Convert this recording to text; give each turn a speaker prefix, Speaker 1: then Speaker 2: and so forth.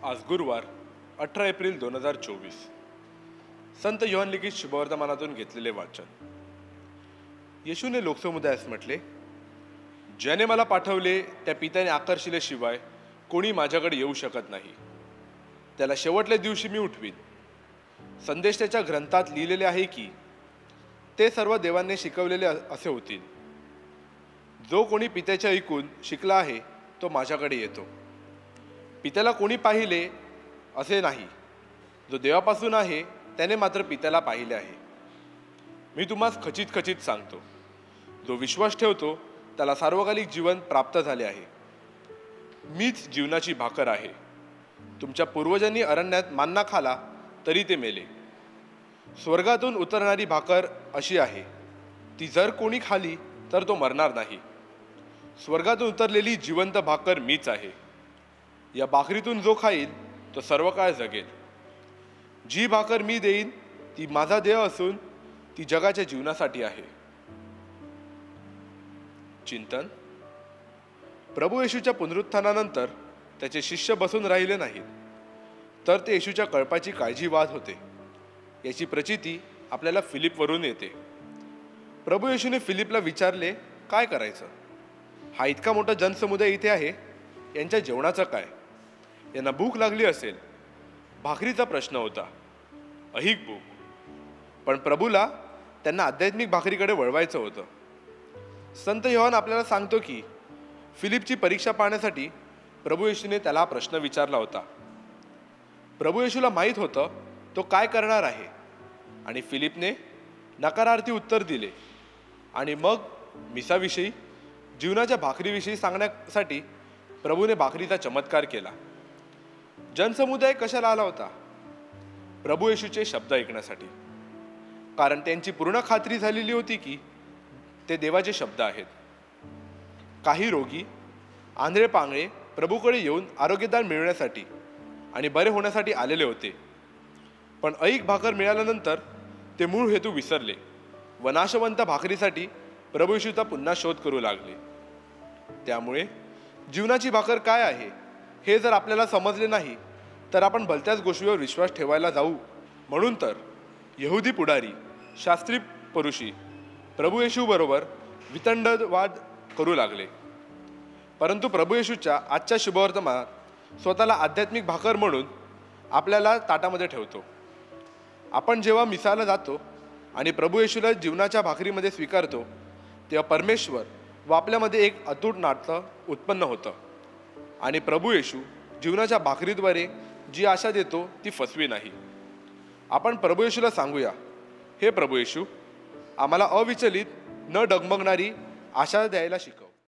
Speaker 1: आज गुरुवार 18 एप्रिल 2024 संत योहान लिखित शुभवर्तमानातून घेतलेले वाचन। येशूने लोकसमुदायास म्हटले, ज्याने मला पाठवले त्या पित्याने आकर्षिल्याशिवाय कोणी माझ्याकडे येऊ शकत नाही। त्याला शेवटल्या दिवशी मी उठवीन। संदेश त्याच्या ग्रंथात लिहिलेले आहे की ते सर्व देवाने शिकवलेले असे होतील। जो कोणी पित्याचे ऐकून शिकला आहे तो माझ्याकडे येतो। पित्याला कोणी पाहिले असे नाही, जो देवापासून आहे त्याने मात्र पित्याला पाहिले आहे। मी तुम्हास खचित खचित सांगतो, जो विश्वास ठेवतो त्याला सार्वकालिक जीवन प्राप्त झाले आहे। मीच जीवनाची भाकर आहे। तुमच्या पूर्वजांनी अरण्यात मन्ना खाला तरी ते मेले। स्वर्गातून उतरणारी भाकर अशी आहे, ती जर कोणी खाली तर तो मरणार नाही। स्वर्गातून उतरलेली जिवंत भाकर मीच आहे। या भाकरीतून जो खाईल तो सर्व काळ जगेल। जी भाकर मी देईन ती माझा देह असून ती जगाच्या जीवनासाठी आहे। चिंतन। प्रभू येशूच्या पुनरुत्थानानंतर त्याचे शिष्य बसून राहिले नाहीत, तर ते येशूच्या कळपाची काळजी वाहत होते। याची प्रचिती आपल्याला फिलिपवरून येते। प्रभू येशूने फिलिपला विचारले, काय करायचं? हा इतका मोठा जनसमुदाय इथे आहे, यांच्या जेवणाचं काय? यांना भूक लागली असेल। भाकरीचा प्रश्न होता, अहिक भूक। पण प्रभूला त्यांना आध्यात्मिक भाकरीकडे वळवायचं होतं। संत योहान आपल्याला सांगतो की फिलिपची परीक्षा पाहण्यासाठी प्रभू येशूने त्याला प्रश्न विचारला होता। प्रभू येशूला माहीत होतं तो काय करणार आहे, आणि फिलिपने नकारार्थी उत्तर दिले। आणि मग मिसाविषयी, जीवनाच्या भाकरीविषयी सांगण्यासाठी प्रभूने भाकरीचा चमत्कार केला। जनसमुदाय कशाला आला होता? प्रभू येशूचे शब्द ऐकण्यासाठी, कारण त्यांची पूर्ण खात्री झालेली होती की ते देवाचे शब्द आहेत। काही रोगी, आंधळे पांगळे प्रभूकडे येऊन आरोग्यदान मिळवण्यासाठी आणि बरे होण्यासाठी आलेले होते। पण ऐक भाकर मिळाल्यानंतर ते मूळ हेतू विसरले व नाशवंत भाकरीसाठी प्रभू येशूचा पुन्हा शोध करू लागले। त्यामुळे जीवनाची भाकर काय आहे हे जर आपल्याला समजले नाही तर आपण भलत्याच गोष्टीवर विश्वास ठेवायला जाऊ। म्हणून तर यहुदी पुढारी, शास्त्री पुरुषी प्रभू येशू बरोबर वितंडवाद करू लागले। परंतु प्रभू येशूच्या आजच्या शुभवर्तमानात स्वतःला आध्यात्मिक भाकर म्हणून आपल्याला ताटामध्ये ठेवतो। आपण जेव्हा मिसाला जातो आणि प्रभू येशूला जीवनाच्या भाकरीमध्ये स्वीकारतो, तेव्हा परमेश्वर व आपल्यामध्ये एक अतूट नातं उत्पन्न होतं। आणि प्रभू येशू जीवनाच्या भाकरीद्वारे जी आशा देतो ती फसवी नाही। आपण प्रभू येशूला सांगूया, हे प्रभू येशू, आम्हाला अविचलित न डगमगणारी आशा द्यायला शिकव।